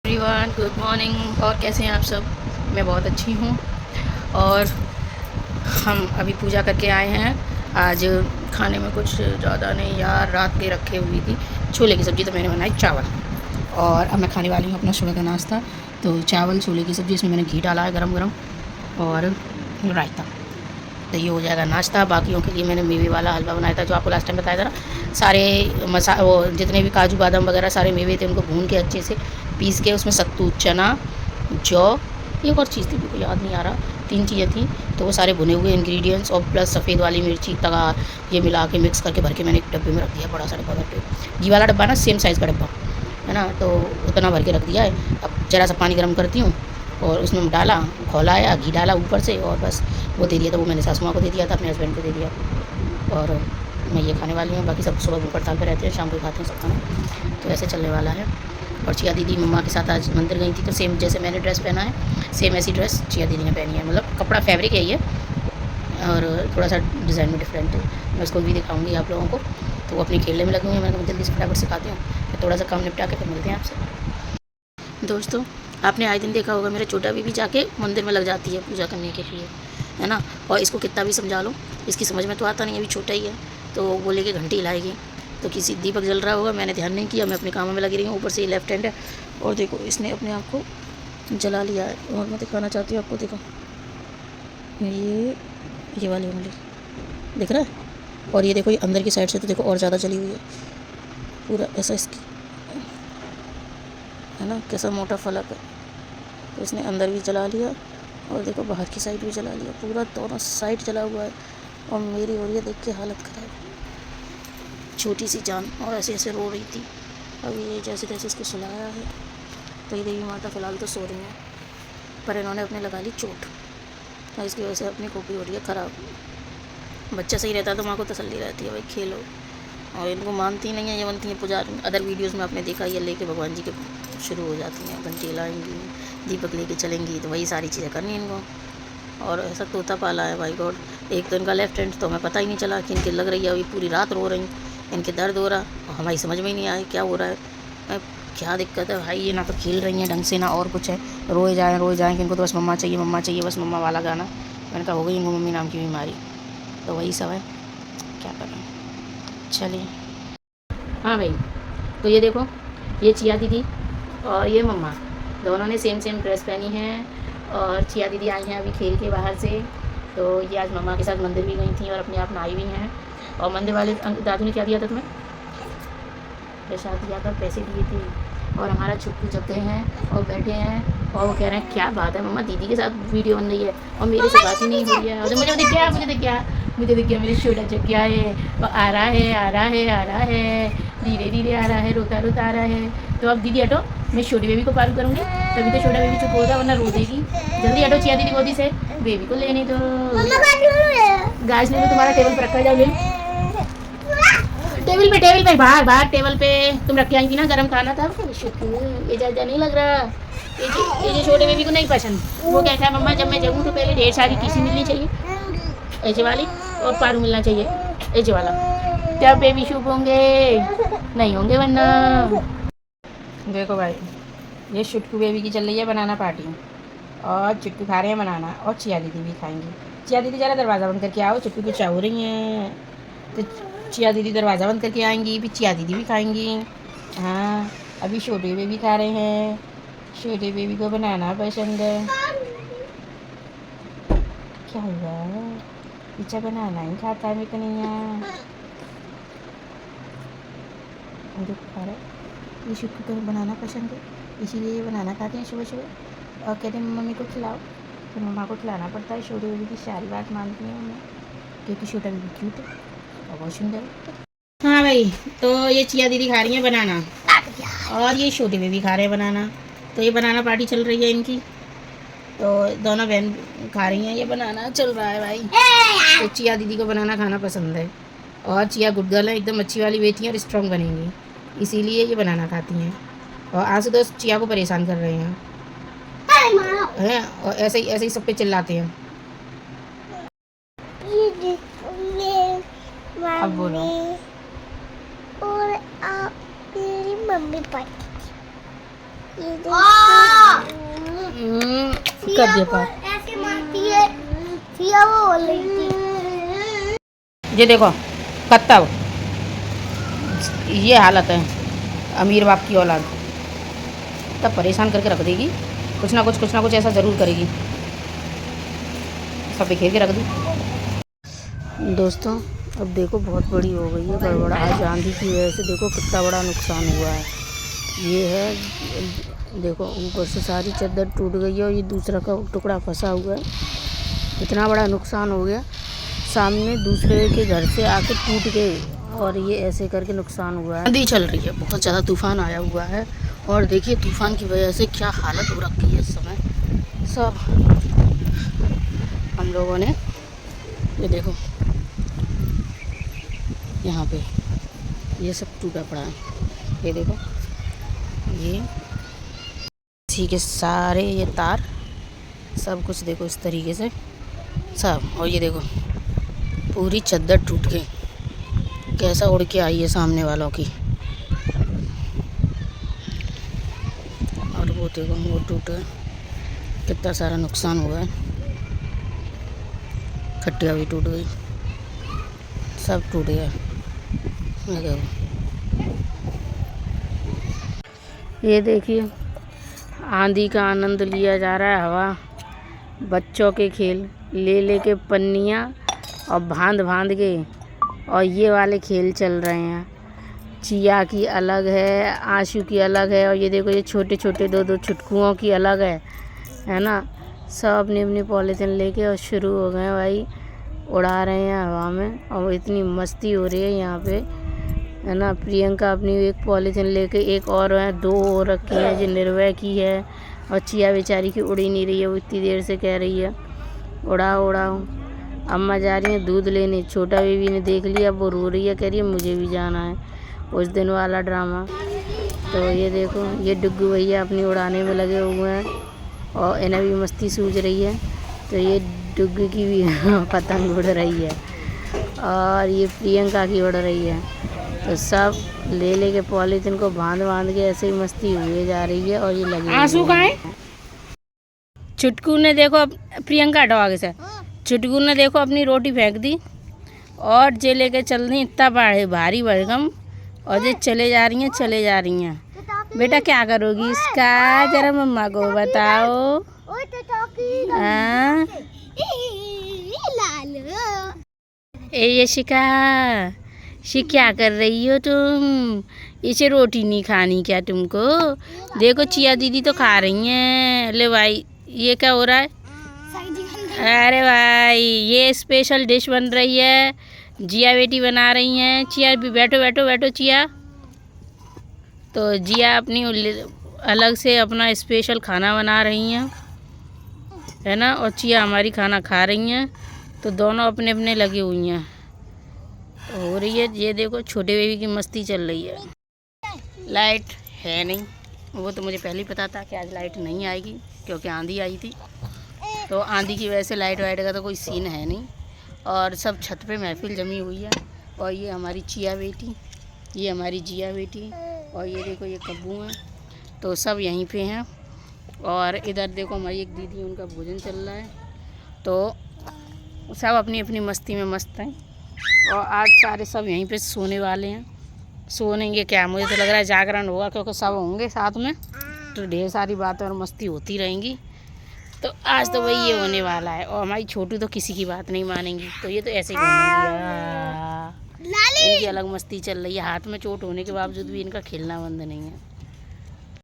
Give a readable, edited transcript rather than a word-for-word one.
Everyone, good morning. और कैसे हैं आप सब? मैं बहुत अच्छी हूँ। और हम अभी पूजा करके आए हैं। आज खाने में कुछ ज़्यादा नहीं यार, रात के रखे हुई थी छोले की सब्ज़ी, तो मैंने बनाई चावल। और अब मैं खाने वाली हूँ अपना सुबह का नाश्ता। तो चावल छोले की सब्ज़ी, इसमें मैंने घी डाला है गरम गरम, और रायता। तो ये हो जाएगा नाश्ता। बाकियों के लिए मैंने मेवे वाला हलवा बनाया था, जो आपको लास्ट टाइम बताया था ना। सारे वो जितने भी काजू बादाम वगैरह सारे मेवे थे, उनको भून के अच्छे से पीस के उसमें सत्तू, चना, जौ, एक और चीज़ थी मुझे याद नहीं आ रहा, 3 चीज़ें थी। तो वो सारे भुने हुए इंग्रेडिएंट्स और प्लस सफ़ेद वाली मिर्ची, तगार, ये मिला के मिक्स करके भर के मैंने एक डब्बे में रख दिया, बड़ा सा डब्बा भर के। घी वाला डब्बा ना, सेम साइज़ का डब्बा है ना, तो उतना भर के रख दिया है। अब ज़रा सा पानी गर्म करती हूँ और उसमें डाला, खौलाया, घी डाला ऊपर से, और बस वो दे दिया था। वो मैंने सासू माँ को दे दिया था, अपने हस्बैंड को दे दिया, और मैं ये खाने वाली हूँ। बाकी सब सुबह भूख हड़ताल पे रहते हैं, शाम को खाते हैं सब खाना, तो ऐसे चलने वाला है। और चिया दीदी मम्मा के साथ आज मंदिर गई थी, तो सेम जैसे मैंने ड्रेस पहना है, सेम ऐसी ड्रेस चिया दीदी ने पहनी है। मतलब कपड़ा फैब्रिक है ये, और थोड़ा सा डिज़ाइन में डिफरेंट है। मैं उसको भी दिखाऊंगी आप लोगों को। तो वो अपनी खेलने में लगी हुई है, मैं जल्दी से फटाफट सिखाती हूँ, फिर थोड़ा सा काम निपटा के फिर मिलते हैं आपसे। दोस्तों, आपने आए दिन देखा होगा मेरा छोटा भी जाके मंदिर में लग जाती है पूजा करने के लिए, है ना। और इसको कितना भी समझा लो, इसकी समझ में तो आता नहीं, अभी छोटा ही है। तो वो लेके घंटी हिलाएगी, तो किसी दीपक जल रहा होगा, मैंने ध्यान नहीं किया, मैं अपने कामों में लगी रही हूँ। ऊपर से ये लेफ्ट हैंड है, और देखो इसने अपने आप को जला लिया है। और मैं दिखाना चाहती हूँ आपको, देखो ये वाली उंगली दिख रहा है, और ये देखो ये अंदर की साइड से तो देखो और ज़्यादा जली हुई है, पूरा ऐसा इसकी, है ना, कैसा मोटा फलक है। तो इसने अंदर भी जला लिया, और देखो बाहर की साइड भी जला लिया, पूरा दोनों साइड जला हुआ है। और मेरी और ये देख के हालत ख़राब, छोटी सी जान, और ऐसे ऐसे रो रही थी। अभी ये जैसे तैसे इसको सुलाया है, तो ये देवी माता फ़िलहाल तो सो रही हैं, पर इन्होंने अपने लगा ली चोट, और इसकी वजह से अपनी कॉपी हो रही है ख़राब। बच्चा सही रहता है तो माँ को तसल्ली रहती है, भाई खेलो। और इनको मानती नहीं है, ये बनती हैं पुजारी। अदर वीडियोस में आपने देखा, ये लेके भगवान जी के शुरू हो जाती हैं, घंटी लाएंगी, दीपक लेके चलेंगी, तो वही सारी चीज़ें करनी है इनको। और ऐसा तोता पाला है भाई गॉड। एक तो इनका लेफ्ट हैंड तो हमें पता ही नहीं चला कि इनकी लग रही है, अभी पूरी रात रो रही, इनके दर्द हो रहा, और हमारी समझ में ही नहीं आया क्या हो रहा है, क्या दिक्कत है भाई। ये ना तो खेल रही हैं ढंग से, ना और कुछ है, रोए जाएँ कि इनको तो बस मम्मा चाहिए, बस मम्मा वाला गाना। मैंने कहा हो गई इनको मम्मी नाम की बीमारी, तो वही सब है, क्या कर रहे हैं। चलिए, हाँ भाई, तो ये देखो, ये चिया दीदी और ये मम्मा दोनों ने सेम सेम ड्रेस पहनी है। और चिया दीदी आई हैं अभी खेल के बाहर से, तो ये आज मम्मा के साथ मंदिर भी गई थी और अपने आप नहाई भी हैं। और मंदिर वाले दादू ने क्या दिया था तुम्हें? प्रसाद दिया था, पैसे दिए थे। और हमारा छुट्टू जब गए हैं और बैठे हैं, और वो कह रहे हैं क्या बात है मम्मा, दीदी के साथ वीडियो बन रही है और मेरे से बात ही नहीं हो रही है। और मुझे दिख गया मेरे छोटा जग्या है, वो आ रहा है, धीरे धीरे आ रहा है, रोता रोता आ रहा है। तो अब दीदी हटो, मैं छोटी बेबी को पार करूँगी, तभी तो छोटा बेबी चुप होगा, वरना रो देगी। जल्दी हटो चिया दीदी गोदी से, बेबी को लेने दो। गाज ने तो तुम्हारा टेबल पर रखा जाओ, टेबल पे बाहर टेबल पे तुम रख के आई थी ना, गरम खाना था। ये ज़्यादा नहीं लग रहा, ये जो छोटे बेबी को नहीं पसंद। वो कहता है मम्मा जब मैं जाऊँ तो पहले ढेर सारी टीसी मिलनी चाहिए, ऐसे वाली, और पारू मिलना चाहिए ऐसे वाला, तब बेबी शुभ होंगे, नहीं होंगे वरना। देखो भाई, ये चुटकू बेबी की चल रही है बनाना पार्टी, और चुटकू खा रहे हैं बनाना, और चिया दीदी भी खाएंगी। चिया दीदी ज़रा दरवाज़ा बंद करके आओ, चुटकू कुछ हो रही हैं। तो चिया दीदी दरवाज़ा बंद करके आएंगी, फिर चिया दीदी भी खाएंगी। हाँ, अभी छोटे बेबी खा रहे हैं, छोटे बेबी को बनाना पसंद है। क्या हुआ, पीछा बनाना ही खाता है मेरे कन्हैया। खा रहे, ये चुटकू को बनाना पसंद है, इसीलिए ये बनाना खाते हैं सुबह सुबह, और कहते हैं मम्मी को खिलाओ, तो मम्मा को खिलाना पड़ता है। छोटे बेबी की सारी बात मानती हैं मम्मा, क्योंकि छोटा बेबी क्यूट है और बहुत सुंदर है। हाँ भाई, तो ये चिया दीदी खा रही हैं बनाना, और ये छोटे बेबी खा रहे हैं बनाना। तो ये बनाना पार्टी चल रही है इनकी, तो दोनों बहन खा रही हैं, ये बनाना चल रहा है भाई। तो चिया दीदी को बनाना खाना पसंद है, और चिया गुड गर्ल है, एकदम अच्छी वाली बेटी है और स्ट्रॉन्ग बनेंगी, इसीलिए ये बनाना खाती हैं। और आंसू दोस्त चिया को परेशान कर रहे हैं और ऐसे ही सब पे चिल्लाते हैं। अब बोलो, और आप मेरी मम्मी पार्टी, ये कर दे पार। ऐसे मारती है सिया वो बोल रही थी। ये देखो कत्ता ये हालत है अमीर बाप की औलाद, तब परेशान करके रख देगी, कुछ ना कुछ ऐसा ज़रूर करेगी, सब बिखेर के रख दी। दोस्तों अब देखो बहुत बड़ी हो गई है गड़बड़, आज आंधी की वजह से देखो कितना बड़ा नुकसान हुआ है। ये है देखो ऊपर से सारी चादर टूट गई है और ये दूसरा का टुकड़ा फंसा हुआ है, इतना बड़ा नुकसान हो गया। सामने दूसरे के घर से आके टूट गए और ये ऐसे करके नुकसान हुआ है। आंधी चल रही है, बहुत ज़्यादा तूफान आया हुआ है और देखिए तूफान की वजह से क्या हालत हो रखी है इस समय। सब हम लोगों ने ये देखो यहाँ पे ये सब टूटा पड़ा है, ये देखो ये इसी के सारे ये तार सब कुछ देखो इस तरीके से सब, और ये देखो पूरी चादर टूट गई, कैसा उड़ के आई है सामने वालों की। और वो देखो वो टूटा, कितना सारा नुकसान हुआ है, खटिया भी टूट गई, सब टूट गया। ये देखिए आंधी का आनंद लिया जा रहा है, हवा बच्चों के खेल ले के पन्नियाँ और बांध के, और ये वाले खेल चल रहे हैं। चिया की अलग है, आशू की अलग है, और ये देखो ये छोटे छोटे दो छुटकुओं की अलग है ना। सब अपनी अपनी पॉलीथिन लेके और शुरू हो गए भाई, उड़ा रहे हैं हवा में और इतनी मस्ती हो रही है यहाँ पे, है ना। प्रियंका अपनी एक पॉलीथिन लेके, एक और है, दो और रखी है जो निर्भय की है, और चिया बेचारी की उड़ ही नहीं रही है, वो इतनी देर से कह रही है उड़ाओ। अम्मा जा रही है दूध लेने, छोटा बेबी ने देख लिया, वो रो रही है, कह रही है मुझे भी जाना है, उस दिन वाला ड्रामा। तो ये देखो ये डुग्गू भैया अपनी उड़ाने में लगे हुए हैं और इन्हें भी मस्ती सूझ रही है। तो ये डुग्गू की भी पतंग उड़ रही है और ये प्रियंका की उड़ रही है। तो सब ले के पॉलीथिन को बांध के ऐसे ही मस्ती हुए जा रही है। और ये लगी आंसू कहाँ है? चुटकू ने देखो प्रियंका हटाओ आगे से, चुटकू ने देखो अपनी रोटी फेंक दी और जे लेके चल रही इतना भारी भरकम, और जे चले जा रही हैं। बेटा क्या करोगी इसका, जरा मम्मा को बताओ। हाँ ये शिका क्या कर रही हो तुम, इसे रोटी नहीं खानी क्या तुमको? देखो चिया दीदी तो खा रही हैं। ले भाई ये क्या हो रहा है? अरे भाई ये स्पेशल डिश बन रही है, जिया बेटी बना रही हैं। चिया भी बैठो चिया। तो जिया अपनी अलग से अपना स्पेशल खाना बना रही हैं, है ना, और चिया हमारी खाना खा रही हैं। तो दोनों अपने अपने लगी हुई हैं, तो हो रही है। ये देखो छोटे बेबी की मस्ती चल रही है। लाइट है नहीं, वो तो मुझे पहले ही पता था कि आज लाइट नहीं आएगी क्योंकि आंधी आई थी। तो आंधी की वजह से लाइट वाइट का तो कोई सीन है नहीं, और सब छत पे महफिल जमी हुई है। और ये हमारी चिया बेटी, ये हमारी जिया बेटी, और ये देखो ये कब्बू हैं, तो सब यहीं पे हैं। और इधर देखो हमारी एक दीदी, उनका भोजन चल रहा है। तो सब अपनी अपनी मस्ती में मस्त हैं। और आज सारे सब यहीं पे सोने वाले हैं। सोनेंगे क्या, मुझे तो लग रहा है जागरण होगा, क्योंकि सब होंगे साथ में, तो ढेर सारी बातें और मस्ती होती रहेंगी। तो आज तो वही ये होने वाला है। और हमारी छोटू तो किसी की बात नहीं मानेंगी, तो ये तो ऐसे ही घूमेंगी। इनकी अलग मस्ती चल रही है, हाथ में चोट होने के बावजूद भी इनका खेलना बंद नहीं है।